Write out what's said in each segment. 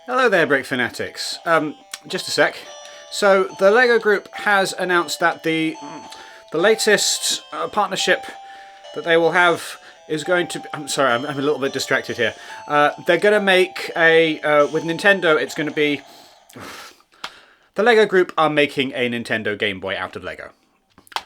Hello there, Brick Fanatics. Just a sec. So, the LEGO Group has announced that the latest partnership that they will have is going to... I'm sorry, I'm a little bit distracted here. They're going to make a... with Nintendo, it's going to be... The LEGO Group are making a Nintendo Game Boy out of LEGO.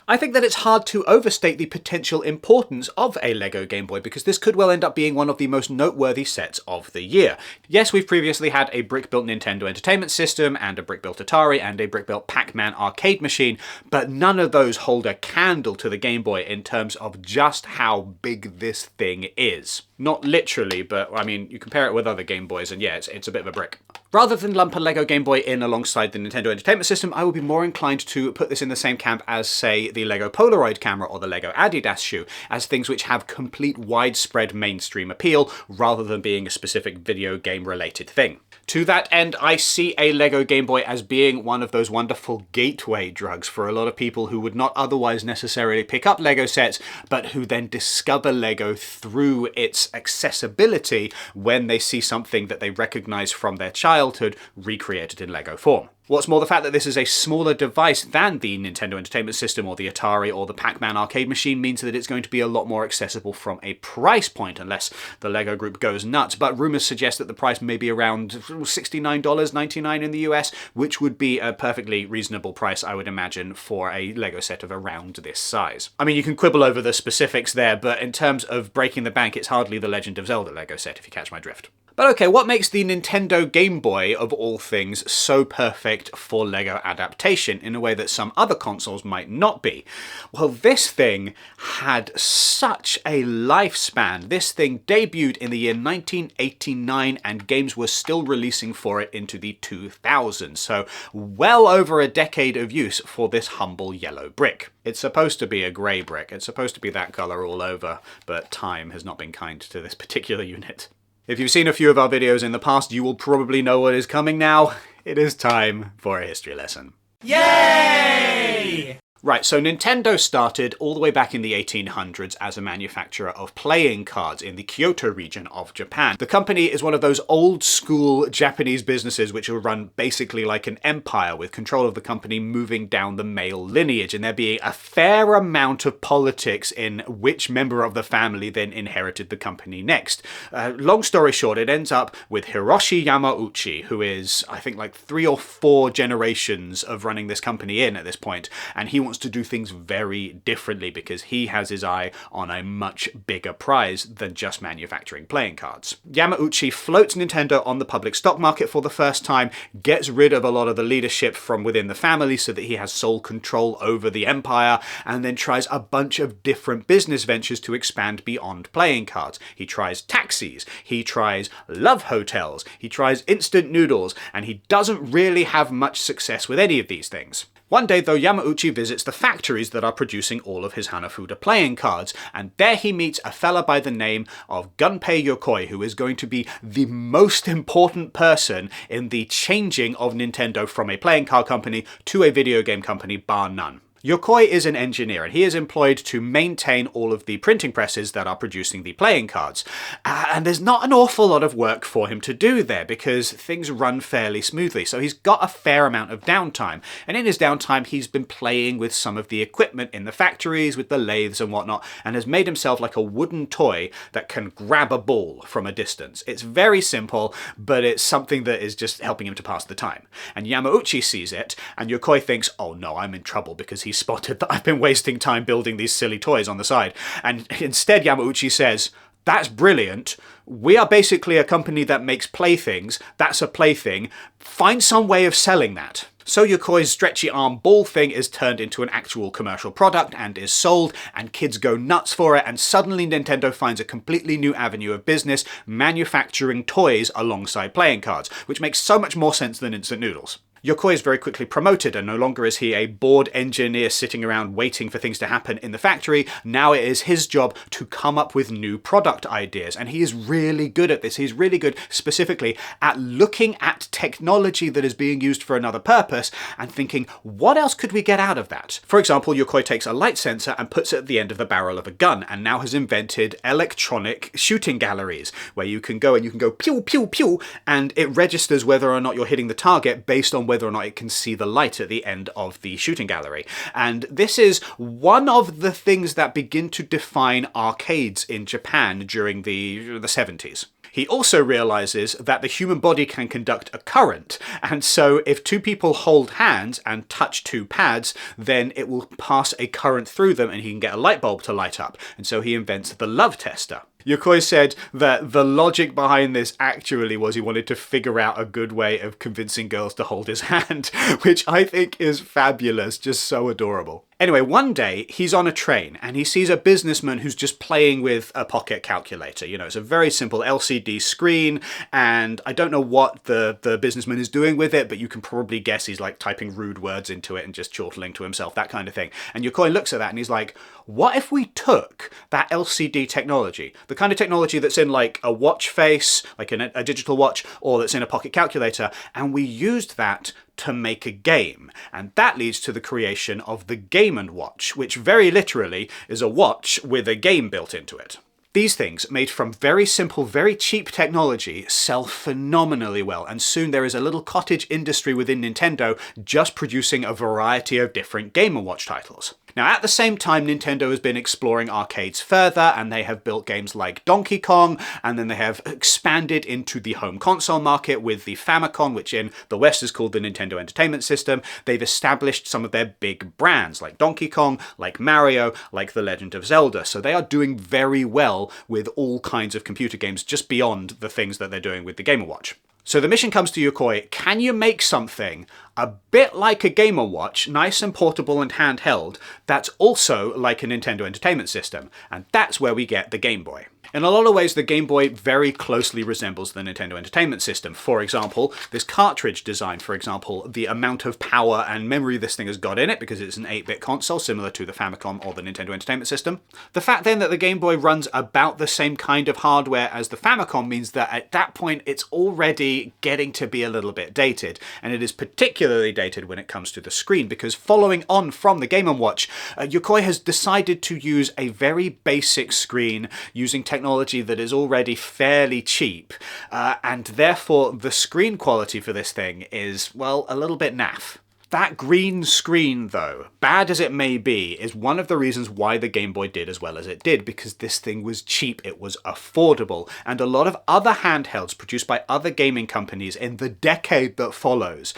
I think that it's hard to overstate the potential importance of a LEGO Game Boy because this could well end up being one of the most noteworthy sets of the year. Yes, we've previously had a brick-built Nintendo Entertainment System and a brick-built Atari and a brick-built Pac-Man arcade machine, but none of those hold a candle to the Game Boy in terms of just how big this thing is. Not literally, but I mean, you compare it with other Game Boys and yeah, it's a bit of a brick. Rather than lump a LEGO Game Boy in alongside the Nintendo Entertainment System, I would be more inclined to put this in the same camp as, say, the LEGO Polaroid camera or the LEGO Adidas shoe, as things which have complete widespread mainstream appeal, rather than being a specific video game related thing. To that end, I see a LEGO Game Boy as being one of those wonderful gateway drugs for a lot of people who would not otherwise necessarily pick up LEGO sets, but who then discover LEGO through its accessibility when they see something that they recognise from their childhood recreated in LEGO form. What's more, the fact that this is a smaller device than the Nintendo Entertainment System or the Atari or the Pac-Man arcade machine means that it's going to be a lot more accessible from a price point, unless the LEGO Group goes nuts. But rumours suggest that the price may be around $69.99 in the US, which would be a perfectly reasonable price, I would imagine, for a LEGO set of around this size. I mean, you can quibble over the specifics there, but in terms of breaking the bank, it's hardly the Legend of Zelda LEGO set, if you catch my drift. But okay, what makes the Nintendo Game Boy, of all things, so perfect for LEGO adaptation in a way that some other consoles might not be? Well, this thing had such a lifespan. This thing debuted in the year 1989 and games were still releasing for it into the 2000s, so well over a decade of use for this humble yellow brick. It's supposed to be a grey brick, it's supposed to be that colour all over, but time has not been kind to this particular unit. If you've seen a few of our videos in the past, you will probably know what is coming now. It is time for a history lesson. Yay! Right, so Nintendo started all the way back in the 1800s as a manufacturer of playing cards in the Kyoto region of Japan. The company is one of those old school Japanese businesses which are run basically like an empire, with control of the company moving down the male lineage, and there being a fair amount of politics in which member of the family then inherited the company next. Long story short, it ends up with Hiroshi Yamauchi, who is, I think, like 3 or 4 generations of running this company in at this point, and he wants to do things very differently because he has his eye on a much bigger prize than just manufacturing playing cards. Yamauchi floats Nintendo on the public stock market for the first time, gets rid of a lot of the leadership from within the family so that he has sole control over the empire, and then tries a bunch of different business ventures to expand beyond playing cards. He tries taxis, he tries love hotels, he tries instant noodles, and he doesn't really have much success with any of these things. One day, though, Yamauchi visits the factories that are producing all of his Hanafuda playing cards, and there he meets a fella by the name of Gunpei Yokoi, who is going to be the most important person in the changing of Nintendo from a playing card company to a video game company, bar none. Yokoi is an engineer, and he is employed to maintain all of the printing presses that are producing the playing cards. And there's not an awful lot of work for him to do there, because things run fairly smoothly, so he's got a fair amount of downtime. And in his downtime, he's been playing with some of the equipment in the factories, with the lathes and whatnot, and has made himself like a wooden toy that can grab a ball from a distance. It's very simple, but it's something that is just helping him to pass the time. And Yamauchi sees it, and Yokoi thinks, oh no, I'm in trouble, because he spotted that I've been wasting time building these silly toys on the side. And instead Yamauchi says, that's brilliant. We are basically a company that makes playthings. That's a plaything. Find some way of selling that. So Yokoi's stretchy arm ball thing is turned into an actual commercial product and is sold, and kids go nuts for it, and suddenly Nintendo finds a completely new avenue of business, manufacturing toys alongside playing cards, which makes so much more sense than instant noodles. Yokoi is very quickly promoted, and no longer is he a bored engineer sitting around waiting for things to happen in the factory. Now it is his job to come up with new product ideas, and he is really good at this. He's really good specifically at looking at technology that is being used for another purpose and thinking, what else could we get out of that? For example, Yokoi takes a light sensor and puts it at the end of the barrel of a gun, and now has invented electronic shooting galleries, where you can go pew, pew, pew, and it registers whether or not you're hitting the target based on whether or not it can see the light at the end of the shooting gallery. And this is one of the things that begin to define arcades in Japan during the 70s. He also realizes that the human body can conduct a current, and so if two people hold hands and touch two pads, then it will pass a current through them and he can get a light bulb to light up. And so he invents the love tester. Yokoi said that the logic behind this actually was he wanted to figure out a good way of convincing girls to hold his hand, which I think is fabulous, just so adorable. Anyway, one day he's on a train and he sees a businessman who's just playing with a pocket calculator. You know, it's a very simple LCD screen, and I don't know what the businessman is doing with it, but you can probably guess he's like typing rude words into it and just chortling to himself, that kind of thing. And Yokoi looks at that and he's like, what if we took that LCD technology, the kind of technology that's in like a watch face, like a digital watch, or that's in a pocket calculator, and we used that to make a game? And that leads to the creation of the Game & Watch, which very literally is a watch with a game built into it. These things, made from very simple, very cheap technology, sell phenomenally well, and soon there is a little cottage industry within Nintendo just producing a variety of different Game & Watch titles. Now, at the same time, Nintendo has been exploring arcades further, and they have built games like Donkey Kong, and then they have expanded into the home console market with the Famicom, which in the West is called the Nintendo Entertainment System. They've established some of their big brands, like Donkey Kong, like Mario, like The Legend of Zelda. So they are doing very well with all kinds of computer games, just beyond the things that they're doing with the Game & Watch. So the mission comes to Yokoi: can you make something a bit like a Game & Watch, nice and portable and handheld, that's also like a Nintendo Entertainment System? And that's where we get the Game Boy. In a lot of ways, the Game Boy very closely resembles the Nintendo Entertainment System. For example, this cartridge design, for example, the amount of power and memory this thing has got in it, because it's an 8-bit console similar to the Famicom or the Nintendo Entertainment System. The fact then that the Game Boy runs about the same kind of hardware as the Famicom means that at that point it's already getting to be a little bit dated, and it is particularly dated when it comes to the screen, because following on from the Game & Watch, Yokoi has decided to use a very basic screen using technology that is already fairly cheap, and therefore the screen quality for this thing is, well, a little bit naff. That green screen, though, bad as it may be, is one of the reasons why the Game Boy did as well as it did, because this thing was cheap, it was affordable, and a lot of other handhelds produced by other gaming companies in the decade that follows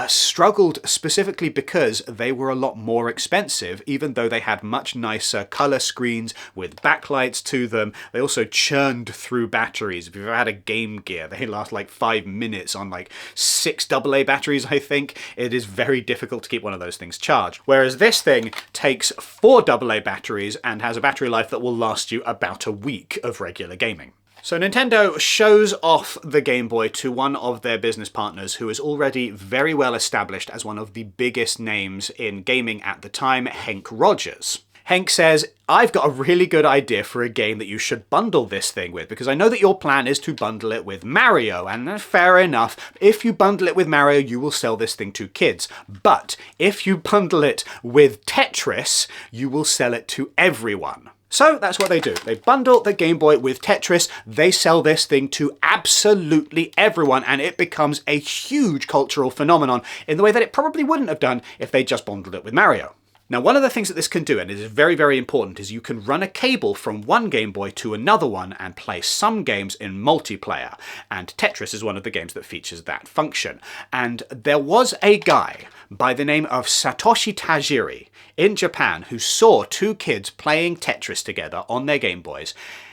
struggled specifically because they were a lot more expensive, even though they had much nicer colour screens with backlights to them. They also churned through batteries. If you've ever had a Game Gear, they last like 5 minutes on like 6 AA batteries, I think. It is very difficult to keep one of those things charged. Whereas this thing takes 4 AA batteries and has a battery life that will last you about a week of regular gaming. So Nintendo shows off the Game Boy to one of their business partners who is already very well established as one of the biggest names in gaming at the time, Henk Rogers. Henk says, I've got a really good idea for a game that you should bundle this thing with, because I know that your plan is to bundle it with Mario, and fair enough, if you bundle it with Mario, you will sell this thing to kids. But if you bundle it with Tetris, you will sell it to everyone. So that's what they do. They bundle the Game Boy with Tetris, they sell this thing to absolutely everyone, and it becomes a huge cultural phenomenon in the way that it probably wouldn't have done if they just bundled it with Mario. Now, one of the things that this can do, and it is very, very important, is you can run a cable from one Game Boy to another one and play some games in multiplayer. And Tetris is one of the games that features that function. And there was a guy by the name of Satoshi Tajiri in Japan who saw 2 kids playing Tetris together on their Game Boys.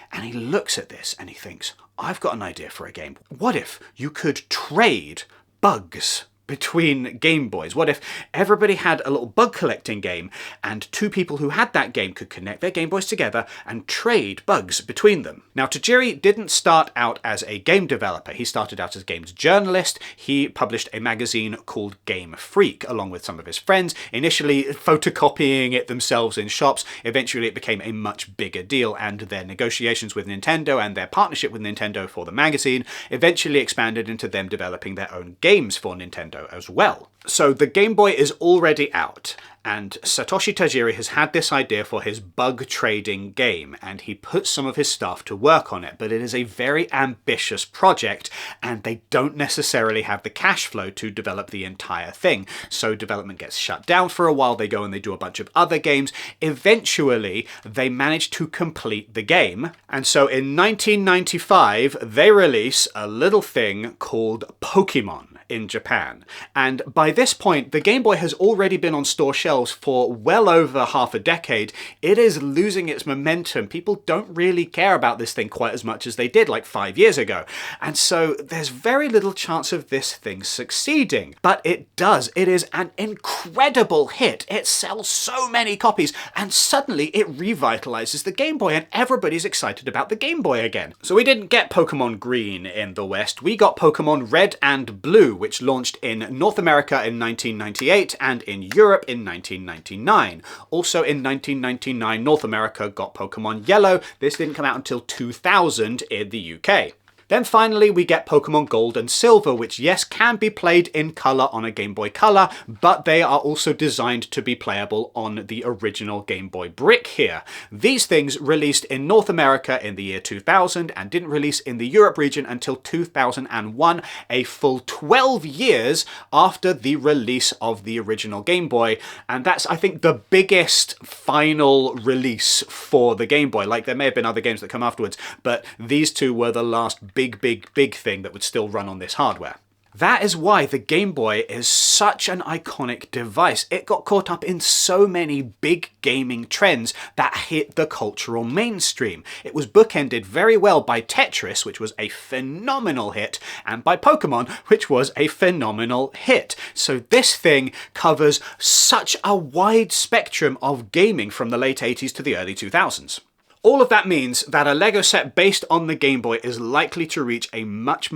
And he looks at this and he thinks, I've got an idea for a game. What if you could trade bugs? between Game Boys? What if everybody had a little bug collecting game and two people who had that game could connect their Game Boys together and trade bugs between them? Now, Tajiri didn't start out as a game developer. He started out as a games journalist. He published a magazine called Game Freak along with some of his friends, initially photocopying it themselves in shops. Eventually it became a much bigger deal, and their negotiations with Nintendo and their partnership with Nintendo for the magazine eventually expanded into them developing their own games for Nintendo as well. So the Game Boy is already out, and Satoshi Tajiri has had this idea for his bug trading game, and he put some of his staff to work on it, but it is a very ambitious project, and they don't necessarily have the cash flow to develop the entire thing. So development gets shut down for a while, they go and they do a bunch of other games. Eventually, they manage to complete the game, and so in 1995, they release a little thing called Pokémon in Japan. And by this point, the Game Boy has already been on store shelves for well over half a decade. It is losing its momentum. People don't really care about this thing quite as much as they did like 5 years ago. And so there's very little chance of this thing succeeding. But it does. It is an incredible hit. It sells so many copies, and suddenly it revitalizes the Game Boy, and everybody's excited about the Game Boy again. So we didn't get Pokémon Green in the West. We got Pokémon Red and Blue, which launched in North America in 1998 and in Europe in 1999. Also in 1999, North America got Pokémon Yellow. This didn't come out until 2000 in the UK. Then finally we get Pokémon Gold and Silver, which yes, can be played in colour on a Game Boy Color, but they are also designed to be playable on the original Game Boy brick here. These things released in North America in the year 2000 and didn't release in the Europe region until 2001, a full 12 years after the release of the original Game Boy. And that's, I think, the biggest final release for the Game Boy. Like, there may have been other games that come afterwards, but these two were the last big thing that would still run on this hardware. That is why the Game Boy is such an iconic device. It got caught up in so many big gaming trends that hit the cultural mainstream. It was bookended very well by Tetris, which was a phenomenal hit, and by Pokémon, which was a phenomenal hit. So this thing covers such a wide spectrum of gaming from the late 80s to the early 2000s. All of that means that a LEGO set based on the Game Boy is likely to reach a much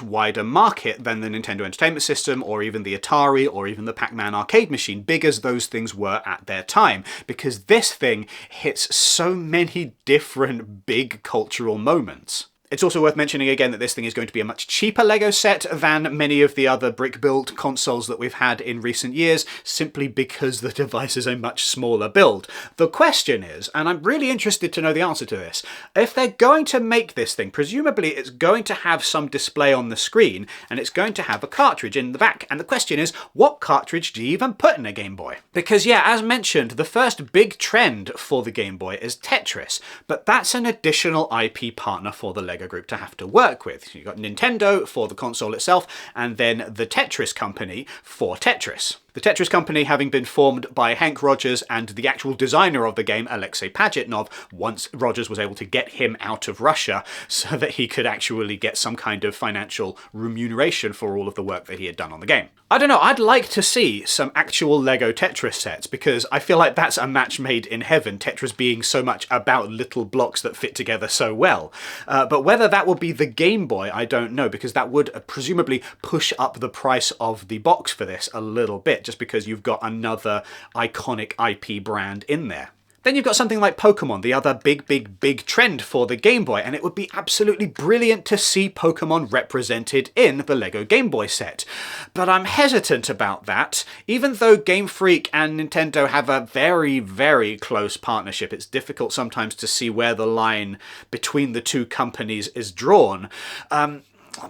wider market than the Nintendo Entertainment System, or even the Atari, or even the Pac-Man arcade machine, big as those things were at their time, because this thing hits so many different big cultural moments. It's also worth mentioning again that this thing is going to be a much cheaper LEGO set than many of the other brick-built consoles that we've had in recent years, simply because the device is a much smaller build. The question is, and I'm really interested to know the answer to this, if they're going to make this thing, presumably it's going to have some display on the screen, and it's going to have a cartridge in the back. And the question is, what cartridge do you even put in a Game Boy? Because yeah, as mentioned, the first big trend for the Game Boy is Tetris, but that's an additional IP partner for the LEGO group to have to work with. You've got Nintendo for the console itself, and then the Tetris company for Tetris. The Tetris company having been formed by Hank Rogers and the actual designer of the game, Alexei Pajitnov, once Rogers was able to get him out of Russia so that he could actually get some kind of financial remuneration for all of the work that he had done on the game. I don't know, I'd like to see some actual LEGO Tetris sets, because I feel like that's a match made in heaven, Tetris being so much about little blocks that fit together so well. But whether that will be the Game Boy, I don't know, because that would presumably push up the price of the box for this a little bit, just because you've got another iconic IP brand in there. Then you've got something like Pokémon, the other big trend for the Game Boy, and it would be absolutely brilliant to see Pokémon represented in the LEGO Game Boy set. But I'm hesitant about that. Even though Game Freak and Nintendo have a very close partnership, it's difficult sometimes to see where the line between the two companies is drawn.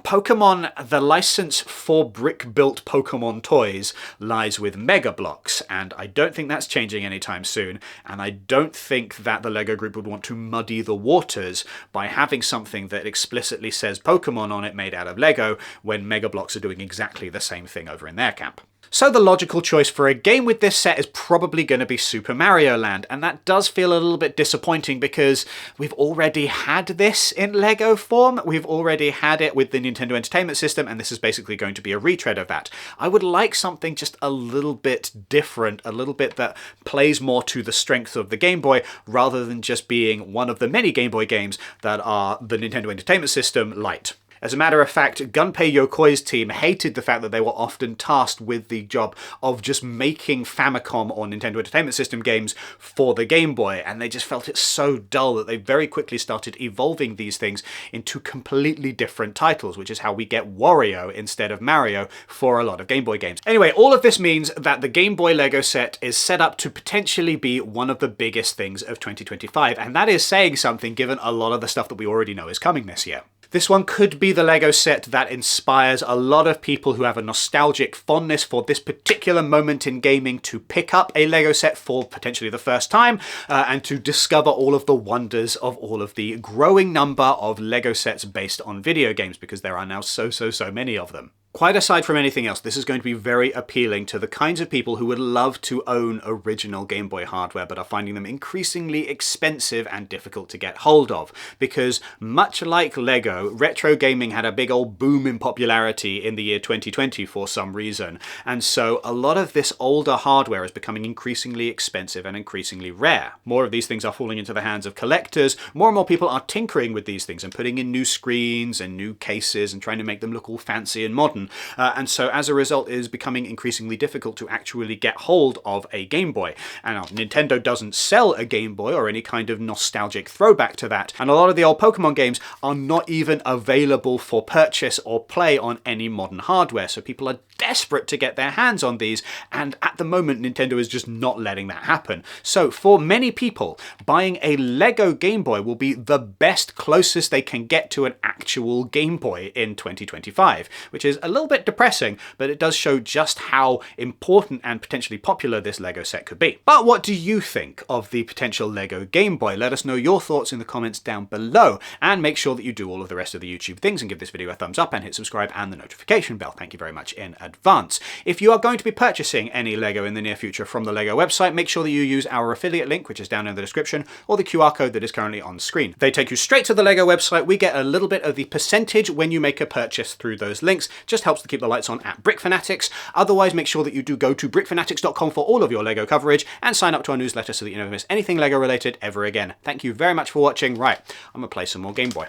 Pokémon, the license for brick-built Pokémon toys lies with Mega Bloks, and I don't think that's changing anytime soon, and I don't think that the LEGO group would want to muddy the waters by having something that explicitly says Pokémon on it made out of LEGO when Mega Bloks are doing exactly the same thing over in their camp. So the logical choice for a game with this set is probably going to be Super Mario Land, and that does feel a little bit disappointing because we've already had this in LEGO form, we've already had it with the Nintendo Entertainment System, and this is basically going to be a retread of that. I would like something just a little bit different, a little bit that plays more to the strength of the Game Boy, rather than just being one of the many Game Boy games that are the Nintendo Entertainment System Lite. As a matter of fact, Gunpei Yokoi's team hated the fact that they were often tasked with the job of just making Famicom or Nintendo Entertainment System games for the Game Boy, and they just felt it so dull that they very quickly started evolving these things into completely different titles, which is how we get Wario instead of Mario for a lot of Game Boy games. Anyway, all of this means that the Game Boy LEGO set is set up to potentially be one of the biggest things of 2025, and that is saying something given a lot of the stuff that we already know is coming this year. This one could be the LEGO set that inspires a lot of people who have a nostalgic fondness for this particular moment in gaming to pick up a LEGO set for potentially the first time and to discover all of the wonders of all of the growing number of LEGO sets based on video games, because there are now so many of them. Quite aside from anything else, this is going to be very appealing to the kinds of people who would love to own original Game Boy hardware but are finding them increasingly expensive and difficult to get hold of. Because much like LEGO, retro gaming had a big old boom in popularity in the year 2020 for some reason. And so a lot of this older hardware is becoming increasingly expensive and increasingly rare. More of these things are falling into the hands of collectors. More and more people are tinkering with these things and putting in new screens and new cases and trying to make them look all fancy and modern. And so as a result, it is becoming increasingly difficult to actually get hold of a Game Boy. And Nintendo doesn't sell a Game Boy or any kind of nostalgic throwback to that. And a lot of the old Pokémon games are not even available for purchase or play on any modern hardware. So people are desperate to get their hands on these, and at the moment Nintendo is just not letting that happen. So for many people, buying a LEGO Game Boy will be the best closest they can get to an actual Game Boy in 2025, which is a little bit depressing, but it does show just how important and potentially popular this LEGO set could be. But what do you think of the potential LEGO Game Boy? Let us know your thoughts in the comments down below, and make sure that you do all of the rest of the YouTube things and give this video a thumbs up and hit subscribe and the notification bell. Thank you very much in advance. If you are going to be purchasing any LEGO in the near future from the LEGO website, make sure that you use our affiliate link, which is down in the description, or the QR code that is currently on screen. They take you straight to the LEGO website. We get a little bit of the percentage when you make a purchase through those links. Just helps to keep the lights on at Brick Fanatics. Otherwise, make sure that you do go to brickfanatics.com for all of your LEGO coverage and sign up to our newsletter so that you never miss anything LEGO related ever again. Thank you very much for watching. Right, I'm gonna play some more Game Boy.